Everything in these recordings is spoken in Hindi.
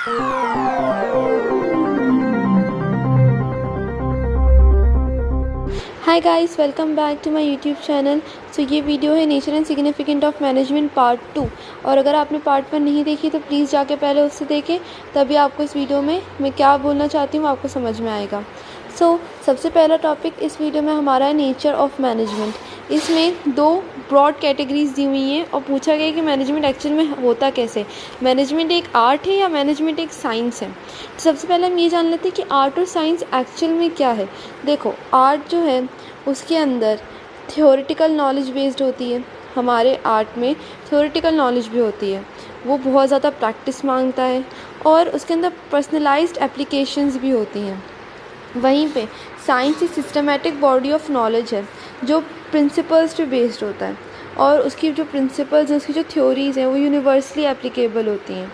Hi guys, welcome back to my YouTube channel. So ये वीडियो है nature and significant of management part 2। और अगर आपने पार्ट 1 नहीं देखी तो प्लीज़ जाके पहले उससे देखें, तभी आपको इस वीडियो में मैं क्या बोलना चाहती हूँ आपको समझ में आएगा। सबसे पहला टॉपिक इस वीडियो में हमारा है नेचर ऑफ मैनेजमेंट। इसमें 2 ब्रॉड कैटेगरीज दी हुई हैं और पूछा गया है कि मैनेजमेंट एक्चुअल में होता कैसे। मैनेजमेंट एक आर्ट है या मैनेजमेंट एक साइंस है। तो सबसे पहले हम ये जान लेते हैं कि आर्ट और साइंस एक्चुअल में क्या है। देखो, आर्ट जो है उसके अंदर थ्योरेटिकल नॉलेज बेस्ड होती है। हमारे आर्ट में थ्योरेटिकल नॉलेज भी होती है, वो बहुत ज़्यादा प्रैक्टिस मांगता है और उसके अंदर पर्सनलाइज्ड एप्लीकेशंस भी होती हैं। वहीं पे साइंस एक सिस्टमेटिक बॉडी ऑफ नॉलेज है जो प्रिंसिपल्स पे बेस्ड होता है और उसकी जो प्रिंसिपल्स हैं, उसकी जो थ्योरीज़ हैं वो यूनिवर्सली एप्लीकेबल होती हैं।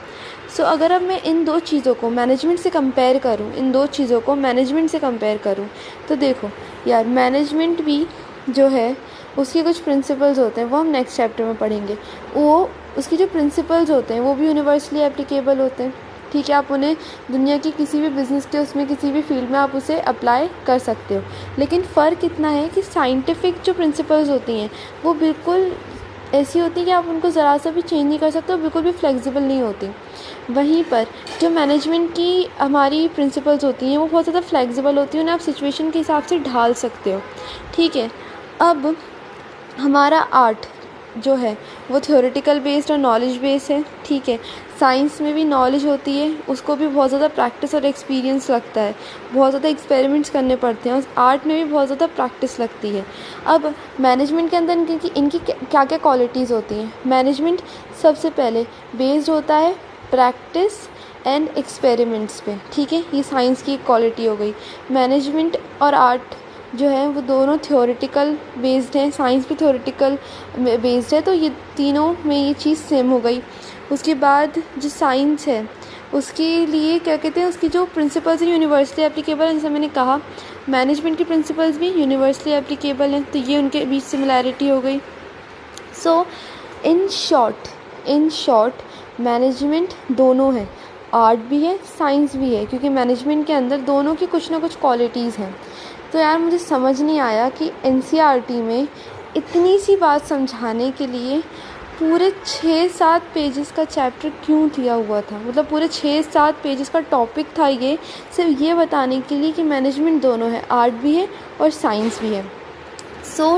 अगर अब मैं इन 2 चीज़ों को मैनेजमेंट से कंपेयर करूँ, तो देखो यार, मैनेजमेंट भी जो है उसके कुछ प्रिंसिपल्स होते हैं, वो हम नेक्स्ट चैप्टर में पढ़ेंगे। वो उसके जो प्रिंसिपल्स होते हैं वो भी यूनिवर्सली एप्लीकेबल होते हैं। ठीक है, आप उन्हें दुनिया की किसी भी बिज़नेस के उसमें किसी भी फील्ड में आप उसे अप्लाई कर सकते हो। लेकिन फ़र्क इतना है कि साइंटिफिक जो प्रिंसिपल्स होती हैं वो बिल्कुल ऐसी होती है कि आप उनको ज़रा सा भी चेंज नहीं कर सकते, बिल्कुल भी फ्लेक्सिबल नहीं होती। वहीं पर जो मैनेजमेंट की हमारी प्रिंसिपल्स होती हैं वो बहुत ज़्यादा फ्लेक्सिबल होती हैं, उन्हें आप सिचुएशन के हिसाब से ढाल सकते हो। ठीक है, अब हमारा आर्ट जो है वो थ्योरेटिकल बेस्ड और नॉलेज बेस्ड है। ठीक है, साइंस में भी नॉलेज होती है, उसको भी बहुत ज़्यादा प्रैक्टिस और एक्सपीरियंस लगता है, बहुत ज़्यादा एक्सपेरिमेंट्स करने पड़ते हैं। आर्ट में भी बहुत ज़्यादा प्रैक्टिस लगती है। अब मैनेजमेंट के अंदर इनकी क्या क्या क्वालिटीज़ होती हैं। मैनेजमेंट सबसे पहले बेस्ड होता है प्रैक्टिस एंड एक्सपेरिमेंट्स पे। ठीक है, ये साइंस की एक क्वालिटी हो गई। मैनेजमेंट और आर्ट जो है वो दोनों थ्योरेटिकल बेस्ड हैं, साइंस भी थ्योरेटिकल बेस्ड है, तो ये तीनों में ये चीज़ सेम हो गई। उसके बाद जो साइंस है उसके लिए क्या कहते हैं, उसकी जो प्रिंसिपल्स हैं यूनिवर्सली एप्लीकेबल हैं। जैसे मैंने कहा, मैनेजमेंट के प्रिंसिपल्स भी यूनिवर्सली एप्लीकेबल हैं, तो ये उनके बीच सिमिलैरिटी हो गई। इन शॉर्ट मैनेजमेंट दोनों है, आर्ट भी है साइंस भी है, क्योंकि मैनेजमेंट के अंदर दोनों की कुछ ना कुछ क्वालिटीज़ हैं। तो यार मुझे समझ नहीं आया कि एनसीईआरटी में इतनी सी बात समझाने के लिए पूरे 6-7 पेजेस का चैप्टर क्यों दिया हुआ था। मतलब पूरे 6-7 पेजेस का टॉपिक था ये, सिर्फ ये बताने के लिए कि मैनेजमेंट दोनों है, आर्ट भी है और साइंस भी है।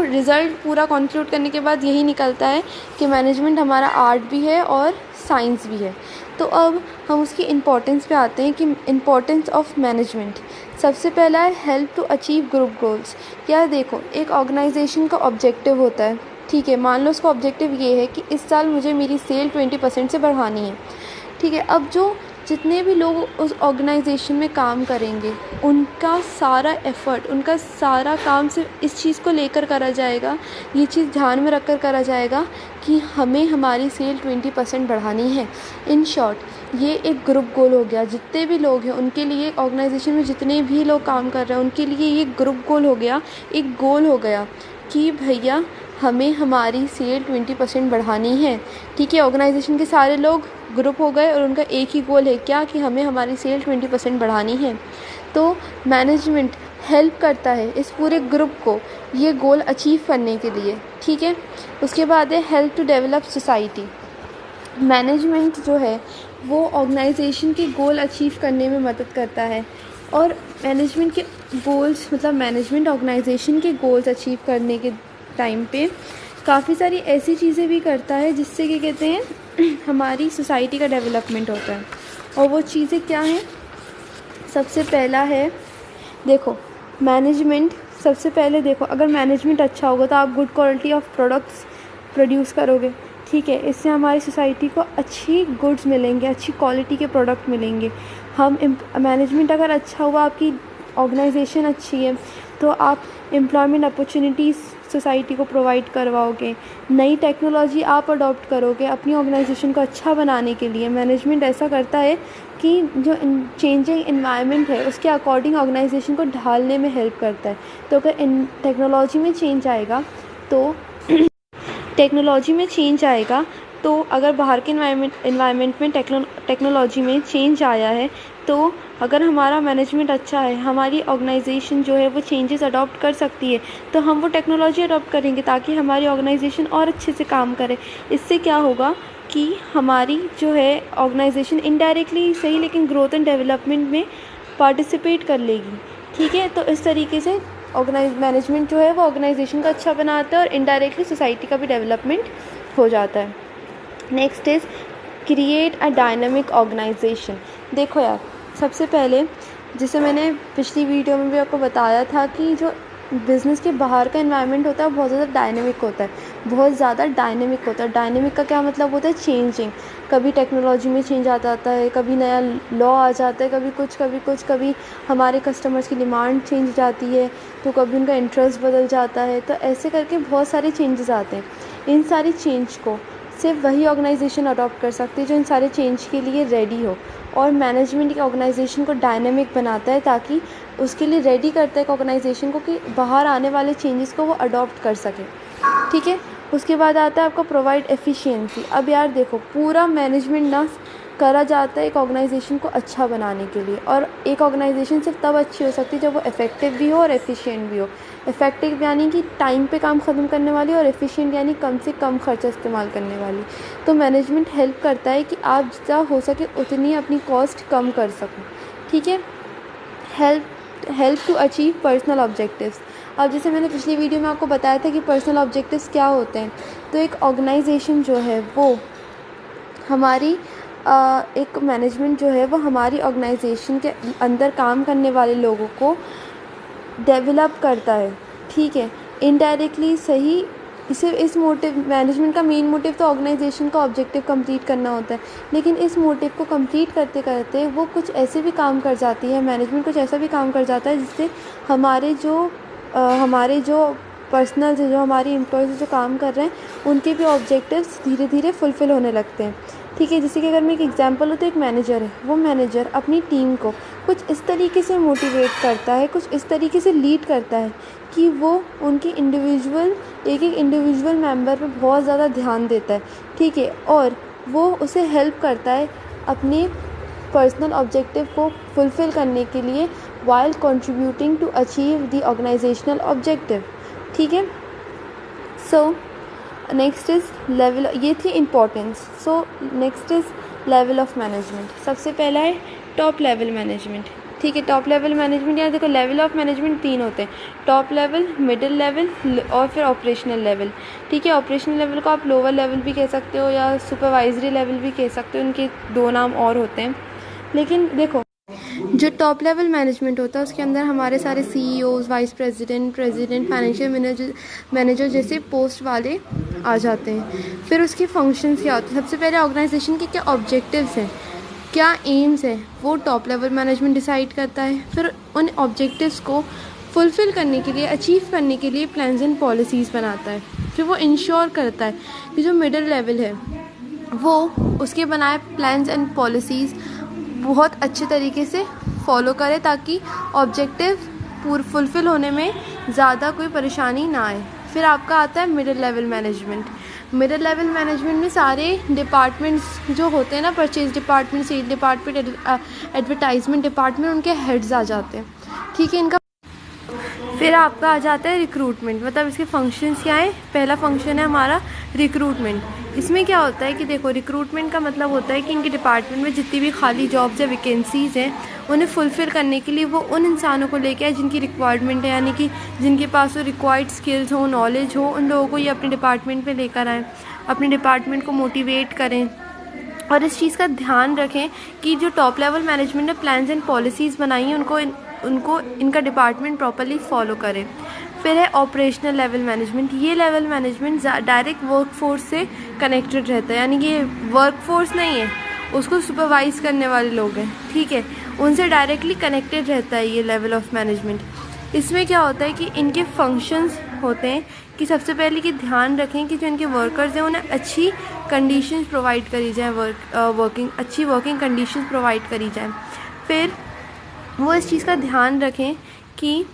रिज़ल्ट पूरा कंक्लूड करने के बाद यही निकलता है कि मैनेजमेंट हमारा आर्ट भी है और साइंस भी है। तो अब हम उसकी इम्पोर्टेंस पे आते हैं कि इम्पोर्टेंस ऑफ मैनेजमेंट। सबसे पहला है help to achieve group goals. यार देखो, एक ऑर्गेनाइजेशन का ऑब्जेक्टिव होता है। ठीक है, मान लो उसका ऑब्जेक्टिव ये है कि इस साल मुझे मेरी सेल 20% से बढ़ानी है। ठीक है, अब जितने भी लोग उस ऑर्गेनाइजेशन में काम करेंगे उनका सारा एफ़र्ट, उनका सारा काम सिर्फ इस चीज़ को लेकर करा जाएगा, ये चीज़ ध्यान में रखकर करा जाएगा कि हमें हमारी सेल 20% बढ़ानी है। इन शॉर्ट ये एक ग्रुप गोल हो गया। जितने भी लोग हैं उनके लिए, ऑर्गेनाइजेशन में जितने भी लोग काम कर रहे हैं उनके लिए ये ग्रुप गोल हो गया, एक गोल हो गया कि भैया हमें हमारी सेल 20% बढ़ानी है। ठीक है, ऑर्गेनाइजेशन के सारे लोग ग्रुप हो गए और उनका एक ही गोल है, क्या, कि हमें हमारी सेल 20% बढ़ानी है। तो मैनेजमेंट हेल्प करता है इस पूरे ग्रुप को ये गोल अचीव करने के लिए। ठीक है, उसके बाद है help to develop society. Management जो है वो ऑर्गेनाइजेशन के गोल अचीव करने में मदद करता है और मैनेजमेंट के गोल्स, मतलब मैनेजमेंट ऑर्गेनाइजेशन के गोल्स अचीव करने के टाइम पे काफ़ी सारी ऐसी चीज़ें भी करता है जिससे क्या कहते हैं हमारी सोसाइटी का डेवलपमेंट होता है। और वो चीज़ें क्या हैं? सबसे पहला है, देखो मैनेजमेंट, सबसे पहले देखो, अगर मैनेजमेंट अच्छा होगा तो आप good quality of products produce करोगे। ठीक है, इससे हमारी सोसाइटी को अच्छी गुड्स मिलेंगे, अच्छी क्वालिटी के प्रोडक्ट मिलेंगे। मैनेजमेंट अगर अच्छा हुआ, आपकी ऑर्गेनाइजेशन अच्छी है, तो आप एम्प्लॉयमेंट अपॉर्चुनिटीज़ सोसाइटी को प्रोवाइड करवाओगे, नई टेक्नोलॉजी आप अडॉप्ट करोगे अपनी ऑर्गेनाइजेशन को अच्छा बनाने के लिए। मैनेजमेंट ऐसा करता है कि जो चेंजिंग एनवायरनमेंट है उसके अकॉर्डिंग ऑर्गेनाइजेशन को ढालने में हेल्प करता है। तो अगर टेक्नोलॉजी में चेंज आएगा तो अगर बाहर के इन्वायरमेंट में टेक्नोलॉजी में चेंज आया है, तो अगर हमारा मैनेजमेंट अच्छा है, हमारी ऑर्गेनाइजेशन जो है वो चेंजेस अडॉप्ट कर सकती है, तो हम वो टेक्नोलॉजी अडॉप्ट करेंगे ताकि हमारी ऑर्गेनाइजेशन और अच्छे से काम करे। इससे क्या होगा कि हमारी जो है ऑर्गेनाइजेशन इनडायरेक्टली सही लेकिन ग्रोथ एंड डेवलपमेंट में पार्टिसिपेट कर लेगी। ठीक है, तो इस तरीके से मैनेजमेंट जो है वो ऑर्गेनाइजेशन का अच्छा बनाता है और इनडायरेक्टली सोसाइटी का भी डेवलपमेंट हो जाता है। Next is create a dynamic organisation. देखो यार, सबसे पहले जैसे मैंने पिछली वीडियो में भी आपको बताया था कि जो बिज़नेस के बाहर का एनवायरनमेंट होता है वो बहुत ज़्यादा डायनेमिक होता है, बहुत ज़्यादा डायनेमिक होता है। डायनेमिक का क्या मतलब होता है? चेंजिंग। कभी टेक्नोलॉजी में चेंज आ जाता है, कभी नया लॉ आ जाता है, कभी हमारे कस्टमर्स की डिमांड चेंज हो जाती है, तो कभी उनका इंटरेस्ट बदल जाता है। तो ऐसे करके बहुत सारे चेंजेस आते हैं। इन सारी चेंज को सिर्फ वही ऑर्गेनाइजेशन अडॉप्ट कर सकती है जो इन सारे चेंज के लिए रेडी हो, और मैनेजमेंट की ऑर्गेनाइजेशन को डायनेमिक बनाता है ताकि उसके लिए रेडी करता है एक ऑर्गेनाइजेशन को कि बाहर आने वाले चेंजेस को वो अडॉप्ट कर सके। ठीक है, उसके बाद आता है आपका प्रोवाइड एफिशिएंसी। अब यार देखो, पूरा मैनेजमेंट ना करा जाता है एक ऑर्गेनाइजेशन को अच्छा बनाने के लिए, और एक ऑर्गेनाइजेशन सिर्फ तब अच्छी हो सकती है जब वो इफ़ेक्टिव भी हो और एफिशिएंट भी हो। इफ़ेक्टिव यानी कि टाइम पे काम ख़त्म करने वाली, और एफिशिएंट यानी कम से कम खर्चा इस्तेमाल करने वाली। तो मैनेजमेंट हेल्प करता है कि आप जितना हो सके उतनी अपनी कॉस्ट कम कर सको। ठीक है, help to achieve personal objectives. अब जैसे मैंने पिछली वीडियो में आपको बताया था कि पर्सनल ऑब्जेक्टिव्स क्या होते हैं, तो एक ऑर्गेनाइजेशन जो है वो हमारी एक मैनेजमेंट जो है वो हमारी ऑर्गेनाइजेशन के अंदर काम करने वाले लोगों को डेवलप करता है। ठीक है, इनडायरेक्टली सही। इस मोटिव, मैनेजमेंट का मेन मोटिव तो ऑर्गेनाइजेशन का ऑब्जेक्टिव कंप्लीट करना होता है, लेकिन इस मोटिव को कंप्लीट करते करते वो कुछ ऐसे भी काम कर जाती है, मैनेजमेंट कुछ ऐसा भी काम कर जाता है जिससे हमारे जो पर्सनल जो हमारी एम्प्लॉयज़ जो काम कर रहे हैं उनके भी ऑब्जेक्टिव्स धीरे धीरे फुलफ़िल होने लगते हैं। ठीक है, जैसे कि अगर मैं एक एग्जांपल हो, तो एक मैनेजर है, वो मैनेजर अपनी टीम को कुछ इस तरीके से मोटिवेट करता है, कुछ इस तरीके से लीड करता है कि वो उनकी एक इंडिविजुअल मेंबर पे बहुत ज़्यादा ध्यान देता है। ठीक है, और वो उसे हेल्प करता है अपने पर्सनल ऑब्जेक्टिव को फुलफ़िल करने के लिए, while contributing to achieve the organisational objective. ठीक है, सो नेक्स्ट इज़ लेवल, ये थी importance. So next is level of management. सबसे पहला है टॉप लेवल मैनेजमेंट। ठीक है, टॉप लेवल मैनेजमेंट, यार देखो लेवल ऑफ मैनेजमेंट 3 होते हैं, टॉप लेवल, मिडिल लेवल और फिर ऑपरेशनल लेवल। ठीक है, ऑपरेशनल लेवल को आप लोअर लेवल भी कह सकते हो या सुपरवाइजरी लेवल भी कह सकते हो, उनके 2 नाम और होते हैं। लेकिन देखो, जो टॉप लेवल मैनेजमेंट होता है उसके अंदर हमारे सारे CEOs, vice president, financial manager जैसे पोस्ट वाले आ जाते हैं। फिर उसके फंक्शंस क्या होते हैं? सबसे पहले ऑर्गेनाइजेशन के क्या ऑब्जेक्टिव्स हैं, क्या एम्स है, वो टॉप लेवल मैनेजमेंट डिसाइड करता है। फिर उन ऑब्जेक्टिव्स को फुलफ़िल करने के लिए, अचीव करने के लिए प्लान्स एंड पॉलिसीज़ बनाता है। फिर वो इंश्योर करता है कि जो मिडिल लेवल है वो उसके बनाए प्लान्स एंड पॉलिसीज़ बहुत अच्छे तरीके से फॉलो करे ताकि ऑब्जेक्टिव फुलफ़िल होने में ज़्यादा कोई परेशानी ना आए। फिर आपका आता है middle level management. Middle level management में सारे डिपार्टमेंट्स जो होते हैं ना, purchase department, sale department, advertisement department, उनके हेड्स आ जाते हैं। ठीक है, इनका फिर आपका आ जाता है रिक्रूटमेंट। मतलब इसके फंक्शंस क्या हैं? पहला फंक्शन है हमारा रिक्रूटमेंट। इसमें क्या होता है कि देखो, रिक्रूटमेंट का मतलब होता है कि इनके डिपार्टमेंट में जितनी भी खाली जॉब्स या वैकेंसीज़ हैं उन्हें फुलफ़िल करने के लिए वो उन इंसानों को लेके आए जिनकी रिक्वायरमेंट है, यानी कि जिनके पास वो रिक्वायर्ड स्किल्स हो, नॉलेज हो, उन लोगों को ये अपने डिपार्टमेंट में लेकर आएँ, अपने डिपार्टमेंट को मोटिवेट करें। और इस चीज़ का ध्यान रखें कि जो टॉप लेवल मैनेजमेंट ने प्लान्स एंड पॉलिसीज़ बनाई हैं उनको इनका डिपार्टमेंट प्रॉपर्ली फॉलो करे। फिर है ऑपरेशनल लेवल मैनेजमेंट। ये लेवल मैनेजमेंट डायरेक्ट वर्कफोर्स से कनेक्टेड रहता है, यानी कि ये वर्कफोर्स नहीं है, उसको सुपरवाइज करने वाले लोग हैं। ठीक है, उनसे डायरेक्टली कनेक्टेड रहता है ये लेवल ऑफ मैनेजमेंट। इसमें क्या होता है कि इनके फंक्शंस होते हैं कि सबसे पहले कि ध्यान रखें कि जो इनके वर्कर्स हैं उन्हें अच्छी कंडीशंस प्रोवाइड करी जाए, अच्छी वर्किंग कंडीशंस प्रोवाइड करी जाए। फिर वो इस चीज़ का ध्यान रखें कि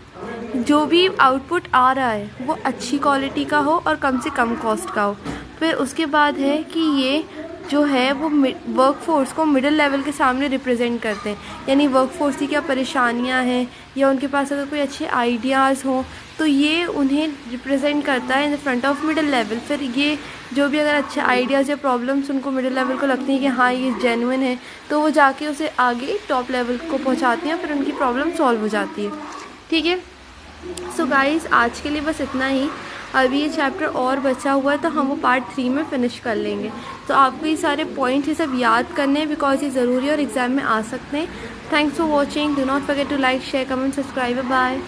जो भी आउटपुट आ रहा है वो अच्छी क्वालिटी का हो और कम से कम कॉस्ट का हो। फिर उसके बाद है कि ये जो है वो वर्क फोर्स को मिडिल लेवल के सामने रिप्रेजेंट करते हैं, यानी वर्क फोर्स की क्या परेशानियां हैं या उनके पास अगर कोई अच्छे आइडियाज़ हों तो ये उन्हें रिप्रेजेंट करता है in the front of middle level. फिर ये जो भी अगर अच्छे आइडियाज़ या प्रॉब्लम्स उनको मिडिल लेवल को लगती हैं कि हाँ ये जेन्युइन है, तो वो जाके उसे आगे टॉप लेवल को पहुंचाती हैं, फिर उनकी प्रॉब्लम सॉल्व हो जाती है। ठीक है, सो गाइस आज के लिए बस इतना ही। अभी ये चैप्टर और बचा हुआ है तो हम वो पार्ट 3 में फ़िनिश कर लेंगे। तो आपको ये सारे पॉइंट्स ये सब याद करने हैं बिकॉज ये ज़रूरी है और एग्ज़ाम में आ सकते हैं। Thanks for watching, do not forget to like share comment subscribe, bye.